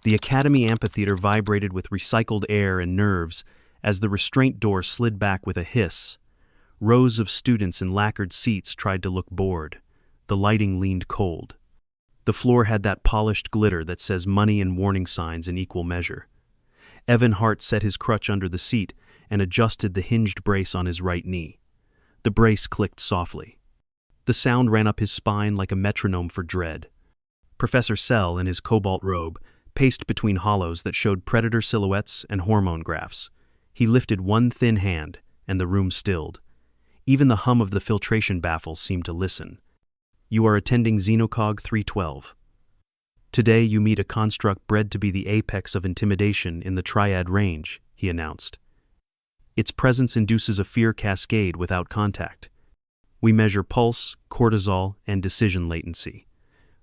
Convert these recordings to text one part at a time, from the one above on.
The Academy amphitheater vibrated with recycled air and nerves as the restraint door slid back with a hiss. Rows of students in lacquered seats tried to look bored. The lighting leaned cold. The floor had that polished glitter that says money and warning signs in equal measure. Evan Hart set his crutch under the seat and adjusted the hinged brace on his right knee. The brace clicked softly. The sound ran up his spine like a metronome for dread. Professor Sell, in his cobalt robe, paced between hollows that showed predator silhouettes and hormone graphs. He lifted one thin hand, and the room stilled. Even the hum of the filtration baffles seemed to listen. "You are attending Xenocog 312. Today you meet a construct bred to be the apex of intimidation in the triad range," he announced. "Its presence induces a fear cascade without contact. We measure pulse, cortisol, and decision latency.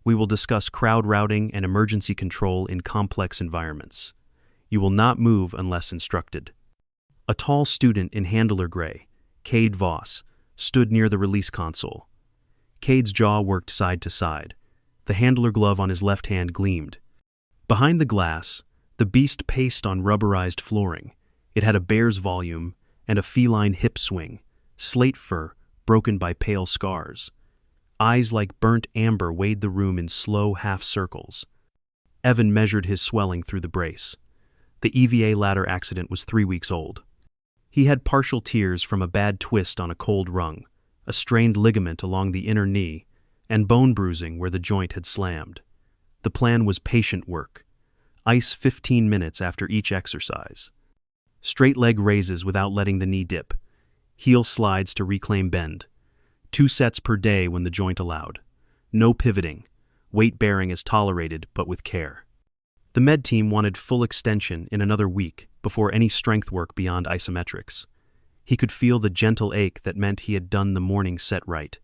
We will discuss crowd routing and emergency control in complex environments. You will not move unless instructed." A tall student in handler gray, Cade Voss, stood near the release console. Cade's jaw worked side to side. The handler glove on his left hand gleamed. Behind the glass, the beast paced on rubberized flooring. It had a bear's volume and a feline hip swing, slate fur broken by pale scars. Eyes like burnt amber weighed the room in slow half circles. Evan measured his swelling through the brace. The EVA ladder accident was 3 weeks old. He had partial tears from a bad twist on a cold rung, a strained ligament along the inner knee, and bone bruising where the joint had slammed. The plan was patient work. Ice 15 minutes after each exercise. Straight leg raises without letting the knee dip. Heel slides to reclaim bend. 2 sets per day when the joint allowed. No pivoting. Weight bearing is tolerated, but with care. The med team wanted full extension in another week before any strength work beyond isometrics. He could feel the gentle ache that meant he had done the morning set right.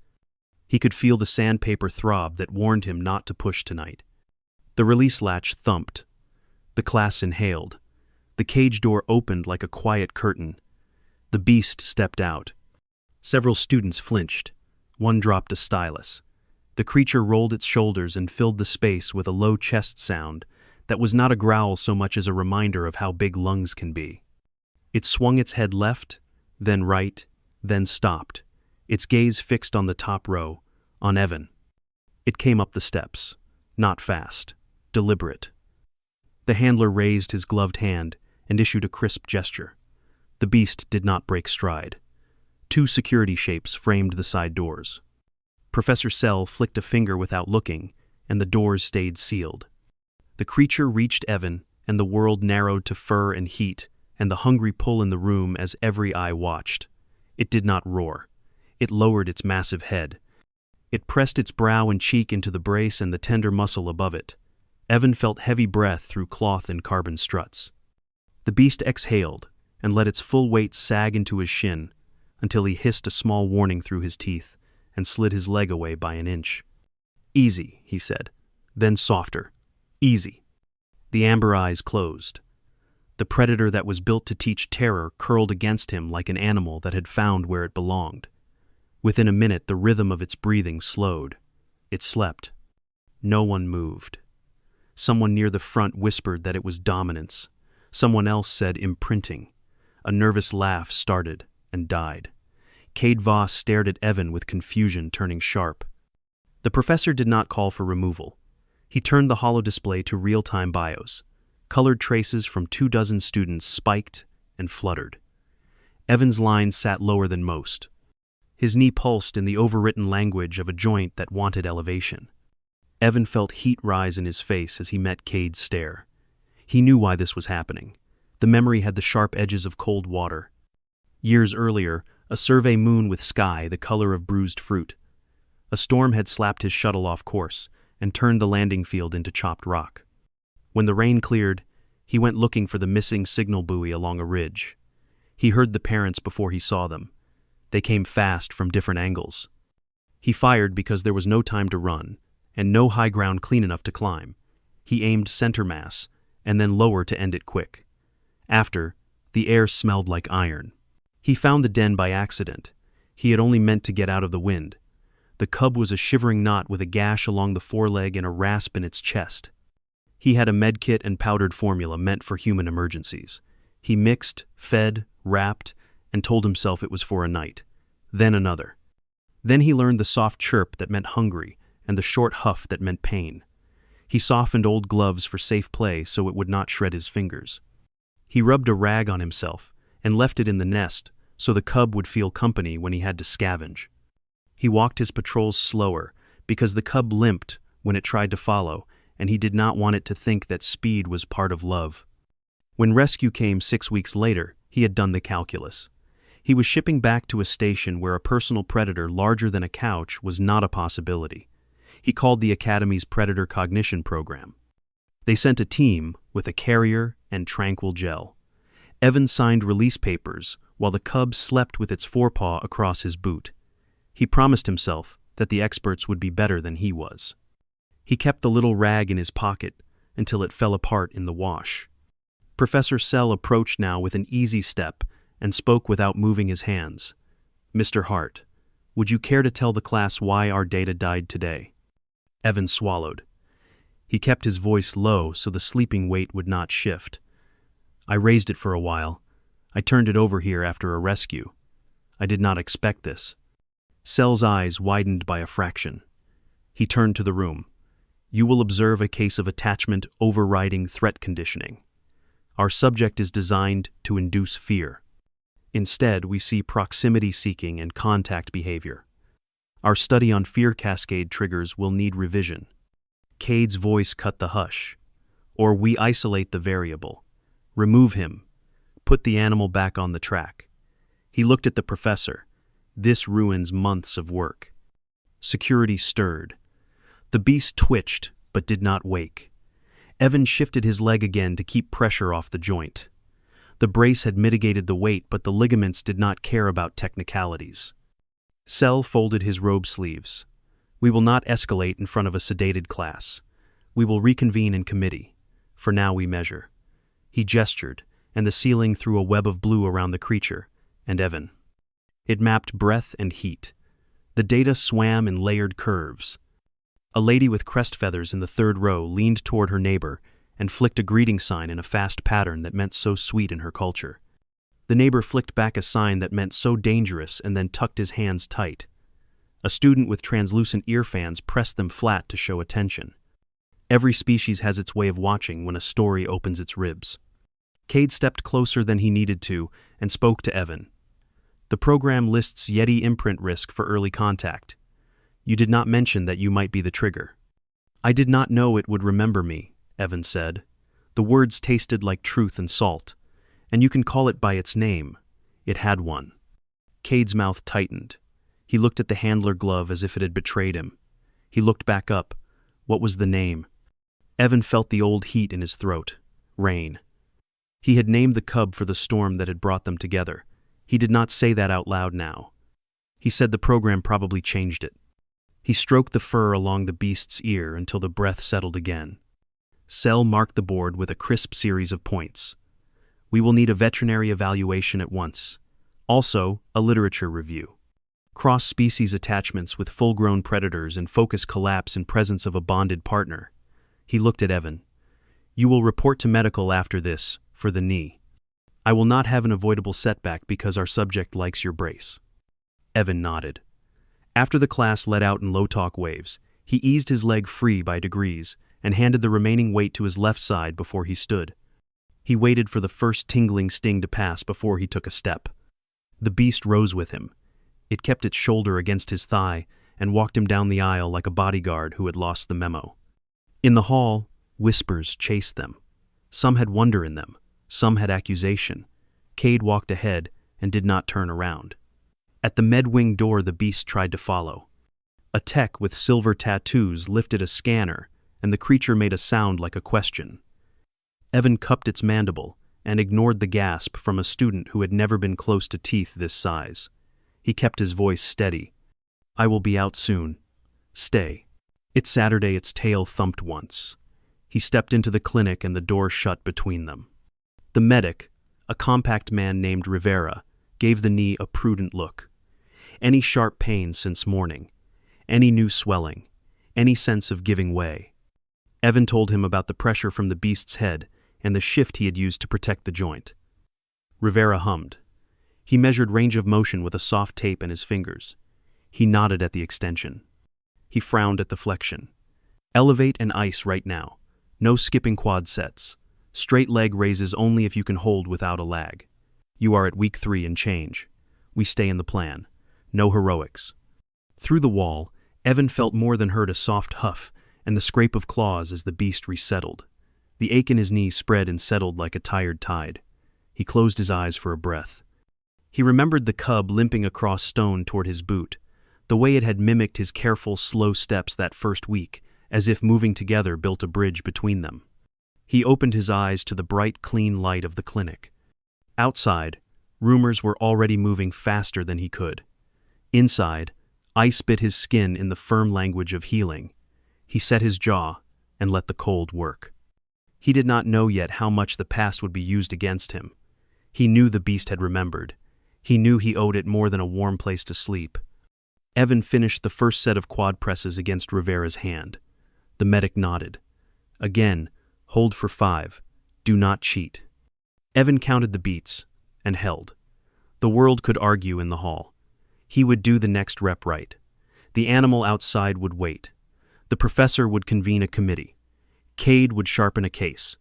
He could feel the sandpaper throb that warned him not to push tonight. The release latch thumped. The class inhaled. The cage door opened like a quiet curtain. The beast stepped out. Several students flinched. One dropped a stylus. The creature rolled its shoulders and filled the space with a low chest sound that was not a growl so much as a reminder of how big lungs can be. It swung its head left, then right, then stopped, its gaze fixed on the top row, on Evan. It came up the steps, not fast, deliberate. The handler raised his gloved hand and issued a crisp gesture. The beast did not break stride. 2 security shapes framed the side doors. Professor Sell flicked a finger without looking, and the doors stayed sealed. The creature reached Evan, and the world narrowed to fur and heat, and the hungry pull in the room as every eye watched. It did not roar. It lowered its massive head. It pressed its brow and cheek into the brace and the tender muscle above it. Evan felt heavy breath through cloth and carbon struts. The beast exhaled and let its full weight sag into his shin until he hissed a small warning through his teeth and slid his leg away by an inch. "Easy," he said, then softer. "Easy." The amber eyes closed. The predator that was built to teach terror curled against him like an animal that had found where it belonged. Within a minute, the rhythm of its breathing slowed. It slept. No one moved. Someone near the front whispered that it was dominance. Someone else said imprinting. A nervous laugh started and died. Cade Voss stared at Evan with confusion turning sharp. The professor did not call for removal. He turned the holodisplay to real-time bios. Colored traces from 24 students spiked and fluttered. Evan's line sat lower than most. His knee pulsed in the overwritten language of a joint that wanted elevation. Evan felt heat rise in his face as he met Cade's stare. He knew why this was happening. The memory had the sharp edges of cold water. Years earlier, a survey moon with sky the color of bruised fruit. A storm had slapped his shuttle off course and turned the landing field into chopped rock. When the rain cleared, he went looking for the missing signal buoy along a ridge. He heard the parents before he saw them. They came fast from different angles. He fired because there was no time to run, and no high ground clean enough to climb. He aimed center mass, and then lower to end it quick. After, the air smelled like iron. He found the den by accident. He had only meant to get out of the wind. The cub was a shivering knot with a gash along the foreleg and a rasp in its chest. He had a medkit and powdered formula meant for human emergencies. He mixed, fed, wrapped, and told himself it was for a night. Then another. Then he learned the soft chirp that meant hungry and the short huff that meant pain. He softened old gloves for safe play so it would not shred his fingers. He rubbed a rag on himself and left it in the nest so the cub would feel company when he had to scavenge. He walked his patrols slower because the cub limped when it tried to follow, and he did not want it to think that speed was part of love. When rescue came 6 weeks later, he had done the calculus. He was shipping back to a station where a personal predator larger than a couch was not a possibility. He called the Academy's Predator Cognition Program. They sent a team with a carrier and tranquil gel. Evan signed release papers while the cub slept with its forepaw across his boot. He promised himself that the experts would be better than he was. He kept the little rag in his pocket until it fell apart in the wash. Professor Sell approached now with an easy step and spoke without moving his hands. "Mr. Hart, would you care to tell the class why our data died today?" Evan swallowed. He kept his voice low so the sleeping weight would not shift. "I raised it for a while. I turned it over here after a rescue. I did not expect this." Sell's eyes widened by a fraction. He turned to the room. "You will observe a case of attachment overriding threat conditioning. Our subject is designed to induce fear. Instead, we see proximity seeking and contact behavior. Our study on fear cascade triggers will need revision." Cade's voice cut the hush. "Or we isolate the variable. Remove him. Put the animal back on the track." He looked at the professor. "This ruins months of work." Security stirred. The beast twitched, but did not wake. Evan shifted his leg again to keep pressure off the joint. The brace had mitigated the weight, but the ligaments did not care about technicalities. Sell folded his robe sleeves. "We will not escalate in front of a sedated class. We will reconvene in committee. For now we measure." He gestured, and the ceiling threw a web of blue around the creature, and Evan. It mapped breath and heat. The data swam in layered curves. A lady with crest feathers in the third row leaned toward her neighbor and flicked a greeting sign in a fast pattern that meant so sweet in her culture. The neighbor flicked back a sign that meant so dangerous and then tucked his hands tight. A student with translucent ear fans pressed them flat to show attention. Every species has its way of watching when a story opens its ribs. Cade stepped closer than he needed to and spoke to Evan. "The program lists Yeti imprint risk for early contact. You did not mention that you might be the trigger." "I did not know it would remember me," Evan said. The words tasted like truth and salt. "And you can call it by its name. It had one." Cade's mouth tightened. He looked at the handler glove as if it had betrayed him. He looked back up. What was the name? Evan felt the old heat in his throat. Rain. He had named the cub for the storm that had brought them together. He did not say that out loud now. He said the program probably changed it. He stroked the fur along the beast's ear until the breath settled again. Sell marked the board with a crisp series of points. "We will need a veterinary evaluation at once. Also, a literature review. Cross-species attachments with full-grown predators and focus collapse in presence of a bonded partner." He looked at Evan. "You will report to medical after this, for the knee. I will not have an avoidable setback because our subject likes your brace." Evan nodded. After the class let out in low-talk waves, he eased his leg free by degrees and handed the remaining weight to his left side before he stood. He waited for the first tingling sting to pass before he took a step. The beast rose with him. It kept its shoulder against his thigh and walked him down the aisle like a bodyguard who had lost the memo. In the hall, whispers chased them. Some had wonder in them, some had accusation. Cade walked ahead and did not turn around. At the med-wing door, the beast tried to follow. A tech with silver tattoos lifted a scanner, and the creature made a sound like a question. Evan cupped its mandible and ignored the gasp from a student who had never been close to teeth this size. He kept his voice steady. "I will be out soon. Stay." It's Saturday. Its tail thumped once. He stepped into the clinic and the door shut between them. The medic, a compact man named Rivera, gave the knee a prudent look. Any sharp pain since morning, any new swelling, any sense of giving way. Evan told him about the pressure from the beast's head and the shift he had used to protect the joint. Rivera hummed. He measured range of motion with a soft tape in his fingers. He nodded at the extension. He frowned at the flexion. Elevate and ice right now. No skipping quad sets. Straight leg raises only if you can hold without a lag. You are at week 3 and change. We stay in the plan. No heroics. Through the wall, Evan felt more than heard a soft huff and the scrape of claws as the beast resettled. The ache in his knee spread and settled like a tired tide. He closed his eyes for a breath. He remembered the cub limping across stone toward his boot, the way it had mimicked his careful, slow steps that first week, as if moving together built a bridge between them. He opened his eyes to the bright, clean light of the clinic. Outside, rumors were already moving faster than he could. Inside, ice bit his skin in the firm language of healing. He set his jaw and let the cold work. He did not know yet how much the past would be used against him. He knew the beast had remembered. He knew he owed it more than a warm place to sleep. Evan finished the first set of quad presses against Rivera's hand. The medic nodded. Again, hold for 5. Do not cheat. Evan counted the beats and held. The world could argue in the hall. He would do the next rep right. The animal outside would wait. The professor would convene a committee. Cade would sharpen a case.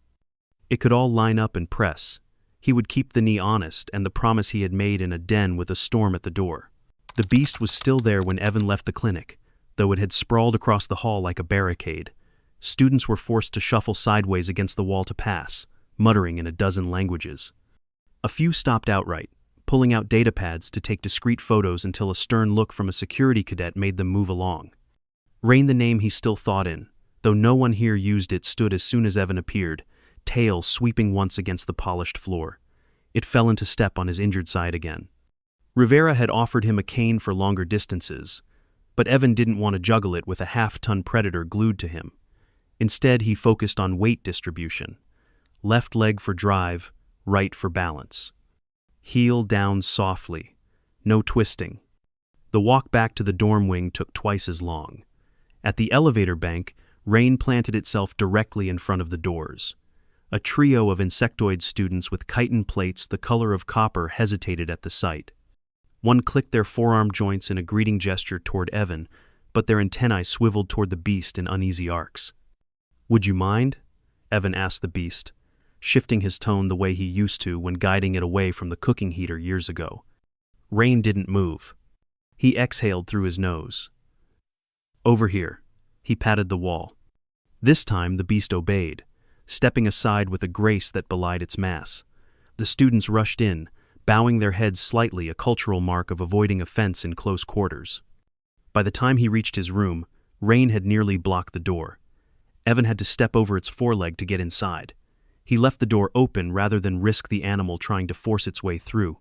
It could all line up and press. He would keep the knee honest and the promise he had made in a den with a storm at the door. The beast was still there when Evan left the clinic, though it had sprawled across the hall like a barricade. Students were forced to shuffle sideways against the wall to pass, muttering in a dozen languages. A few stopped outright, pulling out datapads to take discreet photos until a stern look from a security cadet made them move along. Rain, the name he still thought in, though no one here used it, stood as soon as Evan appeared, tail sweeping once against the polished floor. It fell into step on his injured side again. Rivera had offered him a cane for longer distances, but Evan didn't want to juggle it with a half-ton predator glued to him. Instead, he focused on weight distribution. Left leg for drive, right for balance. Heel down softly. No twisting. The walk back to the dorm wing took twice as long. At the elevator bank, Rain planted itself directly in front of the doors. A trio of insectoid students with chitin plates the color of copper hesitated at the sight. One clicked their forearm joints in a greeting gesture toward Evan, but their antennae swiveled toward the beast in uneasy arcs. "Would you mind?" Evan asked the beast, shifting his tone the way he used to when guiding it away from the cooking heater years ago. Rain didn't move. He exhaled through his nose. "Over here." He patted the wall. This time the beast obeyed, stepping aside with a grace that belied its mass. The students rushed in, bowing their heads slightly, a cultural mark of avoiding offense in close quarters. By the time he reached his room, Rain had nearly blocked the door. Evan had to step over its foreleg to get inside. He left the door open rather than risk the animal trying to force its way through.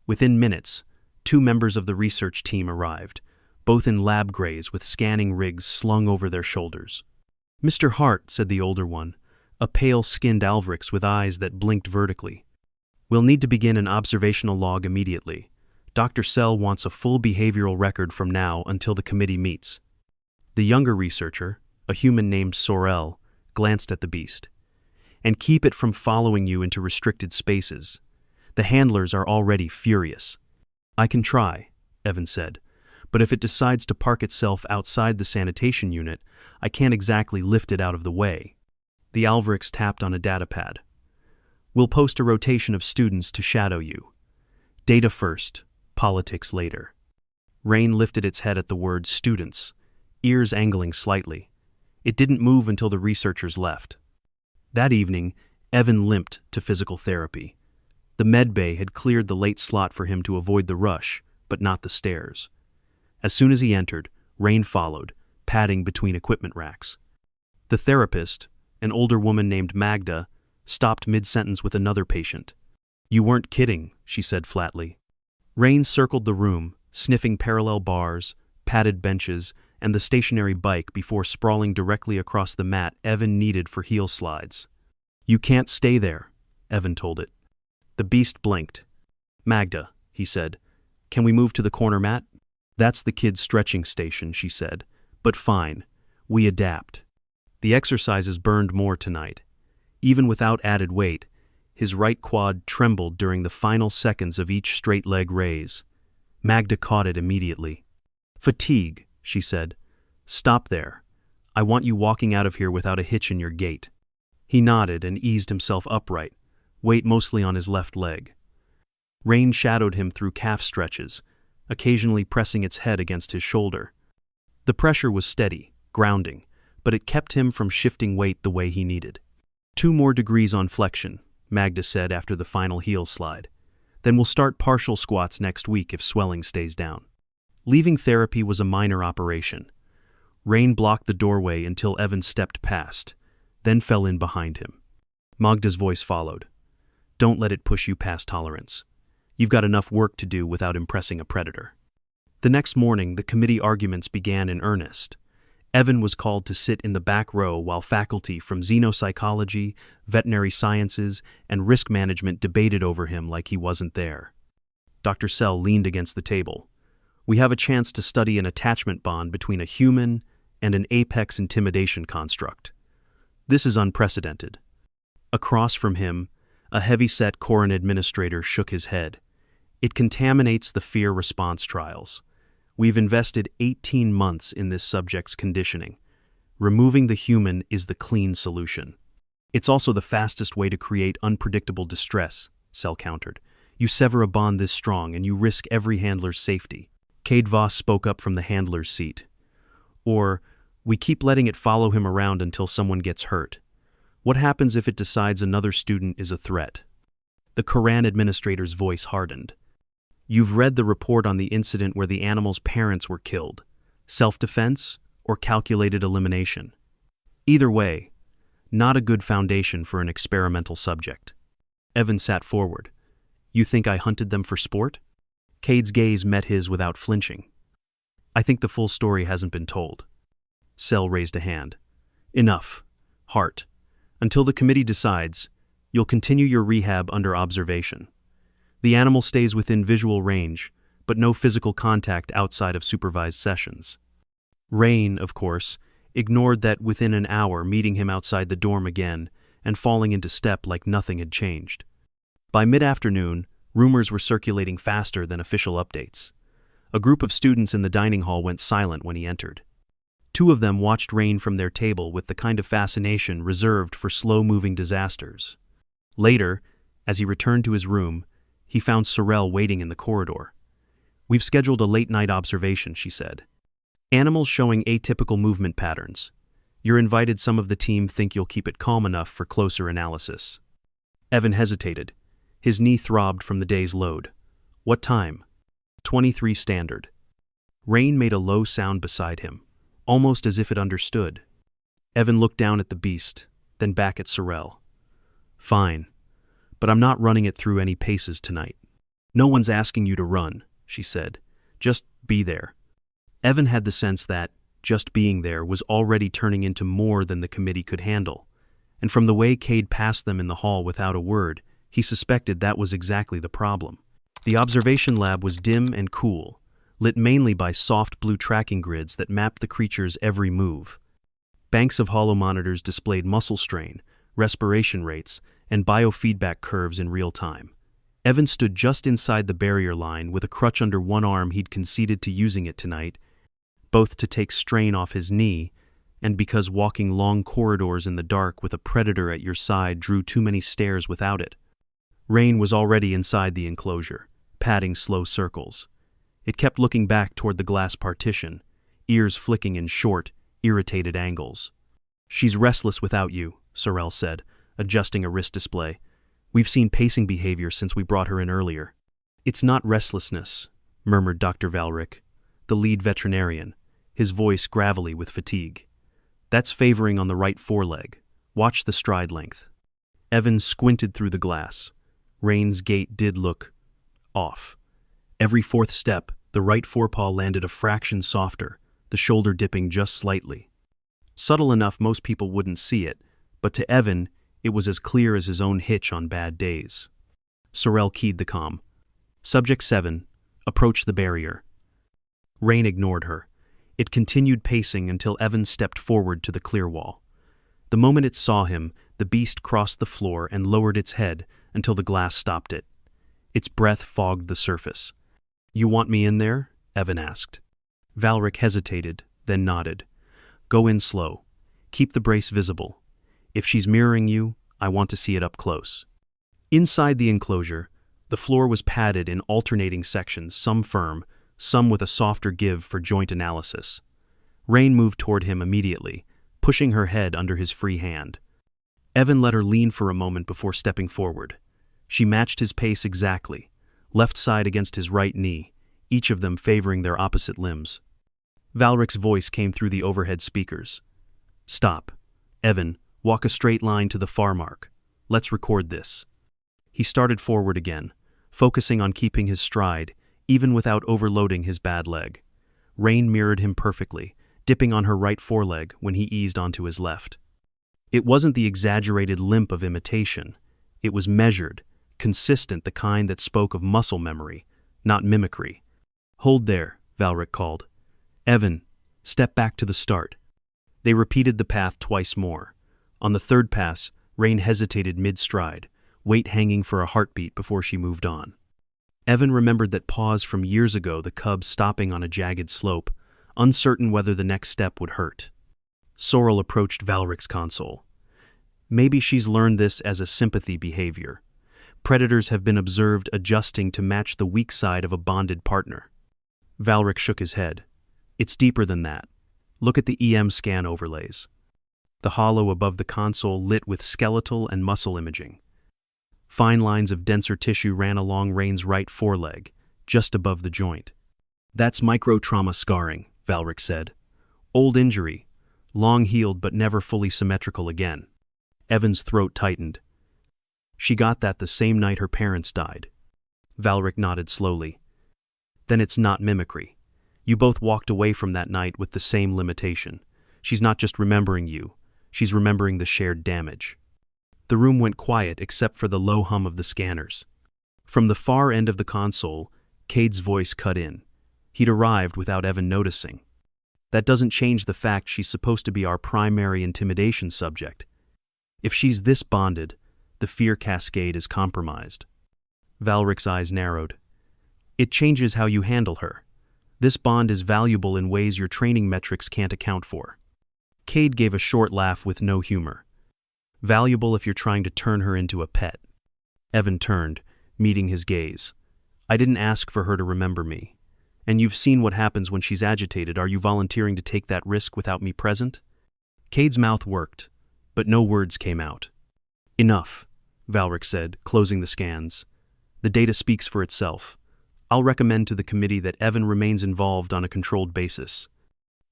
Within minutes, 2 members of the research team arrived, both in lab grays with scanning rigs slung over their shoulders. "Mr. Hart," said the older one, a pale-skinned Alvrix with eyes that blinked vertically. "We'll need to begin an observational log immediately. Dr. Sell wants a full behavioral record from now until the committee meets." The younger researcher, a human named Sorel, glanced at the beast. "And keep it from following you into restricted spaces. The handlers are already furious." "I can try," Evan said, "but if it decides to park itself outside the sanitation unit, I can't exactly lift it out of the way." The Alvrix tapped on a datapad. "We'll post a rotation of students to shadow you. Data first, politics later." Rain lifted its head at the word students, ears angling slightly. It didn't move until the researchers left. That evening, Evan limped to physical therapy. The med bay had cleared the late slot for him to avoid the rush, but not the stairs. As soon as he entered, Rain followed, padding between equipment racks. The therapist, an older woman named Magda, stopped mid-sentence with another patient. "You weren't kidding," she said flatly. Rain circled the room, sniffing parallel bars, padded benches, and the stationary bike before sprawling directly across the mat Evan needed for heel slides. "You can't stay there," Evan told it. The beast blinked. "Magda," he said, "can we move to the corner mat?" "That's the kids' stretching station," she said, "but fine. We adapt." The exercises burned more tonight. Even without added weight, his right quad trembled during the final seconds of each straight leg raise. Magda caught it immediately. "Fatigue," she said. "Stop there. I want you walking out of here without a hitch in your gait." He nodded and eased himself upright, weight mostly on his left leg. Rain shadowed him through calf stretches, occasionally pressing its head against his shoulder. The pressure was steady, grounding, but it kept him from shifting weight the way he needed. 2 more degrees on flexion, Magda said after the final heel slide. Then we'll start partial squats next week if swelling stays down. Leaving therapy was a minor operation. Rain blocked the doorway until Evan stepped past, then fell in behind him. Magda's voice followed. "Don't let it push you past tolerance. You've got enough work to do without impressing a predator." The next morning, the committee arguments began in earnest. Evan was called to sit in the back row while faculty from xenopsychology, veterinary sciences, and risk management debated over him like he wasn't there. Dr. Sell leaned against the table. "We have a chance to study an attachment bond between a human and an apex intimidation construct. This is unprecedented." Across from him, a heavy-set Corin administrator shook his head. "It contaminates the fear response trials. We've invested 18 months in this subject's conditioning. Removing the human is the clean solution. It's also the fastest way to create unpredictable distress," Sell countered. "You sever a bond this strong and you risk every handler's safety." Cade Voss spoke up from the handler's seat. "Or, we keep letting it follow him around until someone gets hurt. What happens if it decides another student is a threat?" The Koran administrator's voice hardened. "You've read the report on the incident where the animal's parents were killed. Self-defense or calculated elimination? Either way, not a good foundation for an experimental subject." Evan sat forward. "You think I hunted them for sport?" Cade's gaze met his without flinching. "I think the full story hasn't been told." Sell raised a hand. "Enough. Hart. Until the committee decides, you'll continue your rehab under observation. The animal stays within visual range, but no physical contact outside of supervised sessions." Rain, of course, ignored that within an hour, meeting him outside the dorm again and falling into step like nothing had changed. By mid-afternoon, rumors were circulating faster than official updates. A group of students in the dining hall went silent when he entered. 2 of them watched Rain from their table with the kind of fascination reserved for slow-moving disasters. Later, as he returned to his room, he found Sorrel waiting in the corridor. "We've scheduled a late-night observation," she said. "Animals showing atypical movement patterns. You're invited. Some of the team think you'll keep it calm enough for closer analysis." Evan hesitated. His knee throbbed from the day's load. "What time?" 23 standard. Rain made a low sound beside him, almost as if it understood. Evan looked down at the beast, then back at Sorrel. "Fine. But I'm not running it through any paces tonight." "No one's asking you to run," she said. "Just be there." Evan had the sense that just being there was already turning into more than the committee could handle, and from the way Cade passed them in the hall without a word, he suspected that was exactly the problem. The observation lab was dim and cool, lit mainly by soft blue tracking grids that mapped the creature's every move. Banks of hollow monitors displayed muscle strain, respiration rates, and biofeedback curves in real time. Evan stood just inside the barrier line with a crutch under one arm. He'd conceded to using it tonight, both to take strain off his knee and because walking long corridors in the dark with a predator at your side drew too many stares without it. Rain was already inside the enclosure, padding slow circles. It kept looking back toward the glass partition, ears flicking in short, irritated angles. "She's restless without you," Sorrel said, adjusting a wrist display. "We've seen pacing behavior since we brought her in earlier." "It's not restlessness," murmured Dr. Valric, the lead veterinarian, his voice gravelly with fatigue. "That's favoring on the right foreleg. Watch the stride length." Evan squinted through the glass. Rain's gait did look off. Every 4th step, the right forepaw landed a fraction softer, the shoulder dipping just slightly. Subtle enough most people wouldn't see it, but to Evan, it was as clear as his own hitch on bad days. Sorrel keyed the comm. "Subject 7, approach the barrier." Rain ignored her. It continued pacing until Evan stepped forward to the clear wall. The moment it saw him, the beast crossed the floor and lowered its head until the glass stopped it. Its breath fogged the surface. "You want me in there?" Evan asked. Valric hesitated, then nodded. "Go in slow. Keep the brace visible. If she's mirroring you, I want to see it up close." Inside the enclosure, the floor was padded in alternating sections, some firm, some with a softer give for joint analysis. Rain moved toward him immediately, pushing her head under his free hand. Evan let her lean for a moment before stepping forward. She matched his pace exactly, left side against his right knee, each of them favoring their opposite limbs. Valric's voice came through the overhead speakers. "Stop. Evan, walk a straight line to the far mark. Let's record this." He started forward again, focusing on keeping his stride, even without overloading his bad leg. Rain mirrored him perfectly, dipping on her right foreleg when he eased onto his left. It wasn't the exaggerated limp of imitation. It was measured, consistent, the kind that spoke of muscle memory, not mimicry. "Hold there," Valric called. "Evan, step back to the start." They repeated the path twice more. On the third pass, Rain hesitated mid-stride, weight hanging for a heartbeat before she moved on. Evan remembered that pause from years ago, the cub stopping on a jagged slope, uncertain whether the next step would hurt. Sorrel approached Valric's console. "Maybe she's learned this as a sympathy behavior. Predators have been observed adjusting to match the weak side of a bonded partner." Valric shook his head. "It's deeper than that. Look at the EM scan overlays." The hollow above the console lit with skeletal and muscle imaging. Fine lines of denser tissue ran along Rain's right foreleg, just above the joint. "That's micro-trauma scarring," Valric said. "Old injury, long healed but never fully symmetrical again." Evan's throat tightened. "She got that the same night her parents died." Valric nodded slowly. "Then it's not mimicry. You both walked away from that night with the same limitation. She's not just remembering you, she's remembering the shared damage." The room went quiet except for the low hum of the scanners. From the far end of the console, Cade's voice cut in. He'd arrived without Evan noticing. "That doesn't change the fact she's supposed to be our primary intimidation subject. If she's this bonded, the fear cascade is compromised." Valric's eyes narrowed. "It changes how you handle her. This bond is valuable in ways your training metrics can't account for." Cade gave a short laugh with no humor. "Valuable if you're trying to turn her into a pet." Evan turned, meeting his gaze. "I didn't ask for her to remember me. And you've seen what happens when she's agitated. Are you volunteering to take that risk without me present?" Cade's mouth worked, but no words came out. "Enough," Valric said, closing the scans. "The data speaks for itself. I'll recommend to the committee that Evan remains involved on a controlled basis."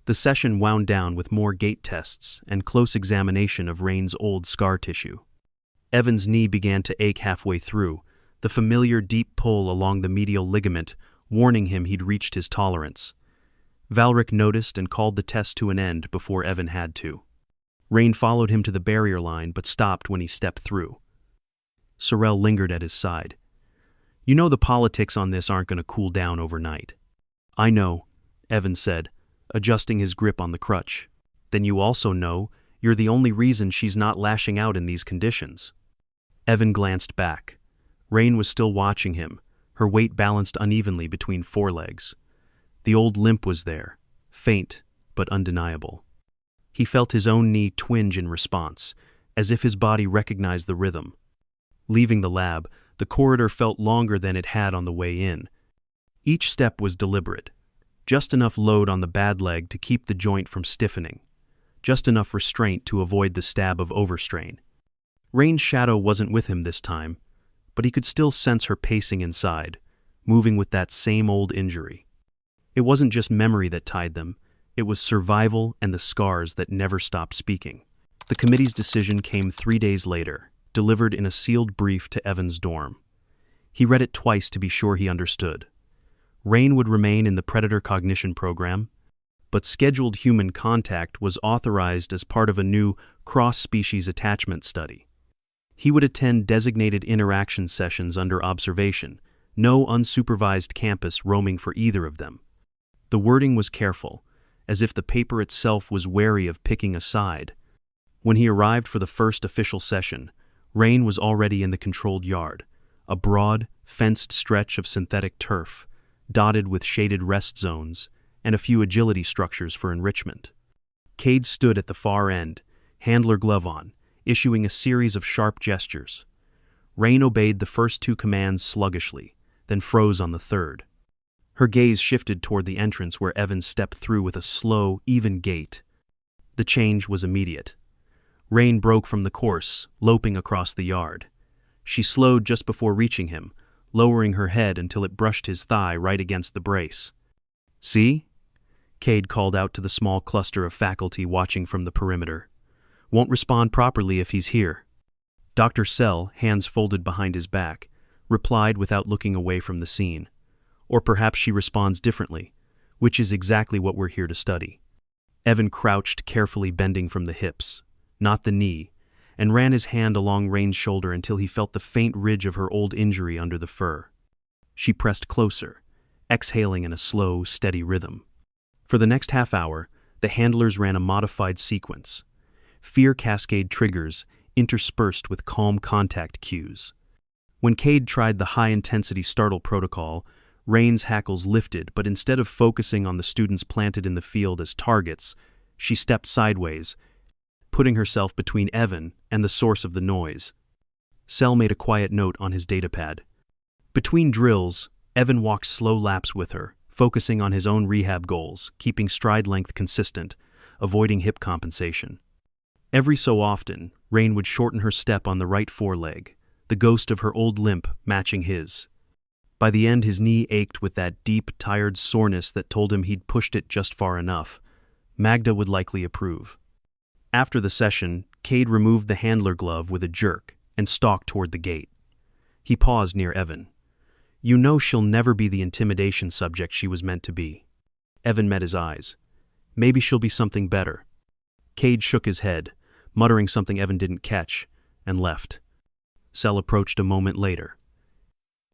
The session wound down with more gait tests and close examination of Rain's old scar tissue. Evan's knee began to ache halfway through, the familiar deep pull along the medial ligament warning him he'd reached his tolerance. Valric noticed and called the test to an end before Evan had to. Rain followed him to the barrier line but stopped when he stepped through. Sorrel lingered at his side. "You know the politics on this aren't going to cool down overnight." "I know," Evan said, adjusting his grip on the crutch. "Then you also know you're the only reason she's not lashing out in these conditions." Evan glanced back. Rain was still watching him, her weight balanced unevenly between forelegs. The old limp was there, faint but undeniable. He felt his own knee twinge in response, as if his body recognized the rhythm. Leaving the lab, the corridor felt longer than it had on the way in. Each step was deliberate. Just enough load on the bad leg to keep the joint from stiffening. Just enough restraint to avoid the stab of overstrain. Rain's shadow wasn't with him this time, but he could still sense her pacing inside, moving with that same old injury. It wasn't just memory that tied them, it was survival and the scars that never stopped speaking. The committee's decision came 3 days later, delivered in a sealed brief to Evan's dorm. He read it twice to be sure he understood. Rain would remain in the Predator Cognition program, but scheduled human contact was authorized as part of a new cross-species attachment study. He would attend designated interaction sessions under observation, no unsupervised campus roaming for either of them. The wording was careful, as if the paper itself was wary of picking a side. When he arrived for the first official session, Rain was already in the controlled yard, a broad, fenced stretch of synthetic turf, dotted with shaded rest zones and a few agility structures for enrichment. Cade stood at the far end, handler glove on, issuing a series of sharp gestures. Rain obeyed the first two commands sluggishly, then froze on the third. Her gaze shifted toward the entrance where Evan stepped through with a slow, even gait. The change was immediate. Rain broke from the course, loping across the yard. She slowed just before reaching him, lowering her head until it brushed his thigh right against the brace. "See?" Cade called out to the small cluster of faculty watching from the perimeter. "Won't respond properly if he's here." Dr. Sell, hands folded behind his back, replied without looking away from the scene. Or perhaps she responds differently, which is exactly what we're here to study. Evan crouched, carefully bending from the hips, not the knee, and ran his hand along Rain's shoulder until he felt the faint ridge of her old injury under the fur. She pressed closer, exhaling in a slow, steady rhythm. For the next half hour, the handlers ran a modified sequence, fear cascade triggers interspersed with calm contact cues. When Cade tried the high-intensity startle protocol, Rain's hackles lifted, but instead of focusing on the students planted in the field as targets, she stepped sideways, putting herself between Evan and the source of the noise. Sell made a quiet note on his datapad. Between drills, Evan walked slow laps with her, focusing on his own rehab goals, keeping stride length consistent, avoiding hip compensation. Every so often, Rain would shorten her step on the right foreleg, the ghost of her old limp matching his. By the end, his knee ached with that deep, tired soreness that told him he'd pushed it just far enough. Magda would likely approve. After the session, Cade removed the handler glove with a jerk and stalked toward the gate. He paused near Evan. "You know she'll never be the intimidation subject she was meant to be." Evan met his eyes. "Maybe she'll be something better." Cade shook his head, muttering something Evan didn't catch, and left. Sell approached a moment later.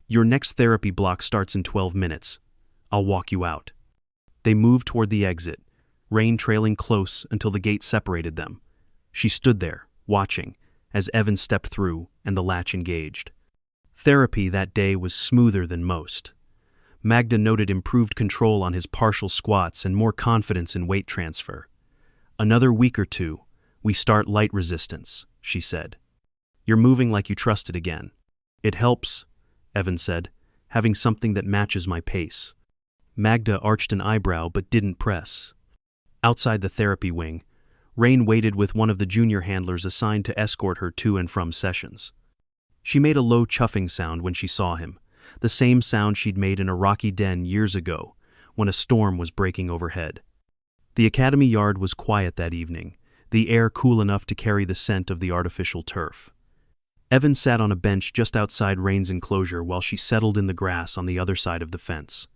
"Your next therapy block starts in 12 minutes. I'll walk you out." They moved toward the exit, Rain trailing close until the gate separated them. She stood there, watching, as Evan stepped through and the latch engaged. Therapy that day was smoother than most. Magda noted improved control on his partial squats and more confidence in weight transfer. "Another week or two, we start light resistance," she said. "You're moving like you trust it again." "It helps," Evan said, "having something that matches my pace." Magda arched an eyebrow but didn't press. Outside the therapy wing, Rain waited with one of the junior handlers assigned to escort her to and from sessions. She made a low chuffing sound when she saw him, the same sound she'd made in a rocky den years ago when a storm was breaking overhead. The academy yard was quiet that evening, the air cool enough to carry the scent of the artificial turf. Evan sat on a bench just outside Rain's enclosure while she settled in the grass on the other side of the fence.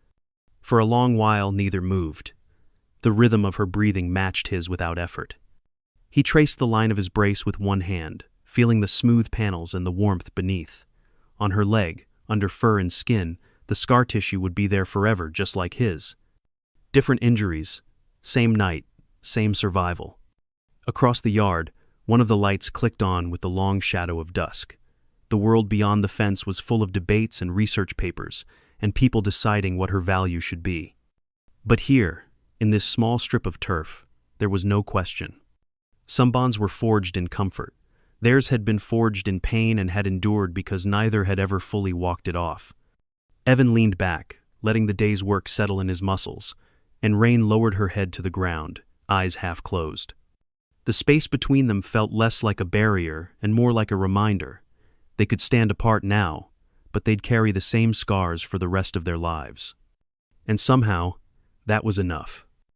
For a long while, neither moved. The rhythm of her breathing matched his without effort. He traced the line of his brace with one hand, feeling the smooth panels and the warmth beneath. On her leg, under fur and skin, the scar tissue would be there forever, just like his. Different injuries, same night, same survival. Across the yard, one of the lights clicked on with the long shadow of dusk. The world beyond the fence was full of debates and research papers, and people deciding what her value should be. But here, in this small strip of turf, there was no question. Some bonds were forged in comfort. Theirs had been forged in pain and had endured because neither had ever fully walked it off. Evan leaned back, letting the day's work settle in his muscles, and Rain lowered her head to the ground, eyes half closed. The space between them felt less like a barrier and more like a reminder. They could stand apart now, but they'd carry the same scars for the rest of their lives. And somehow, that was enough.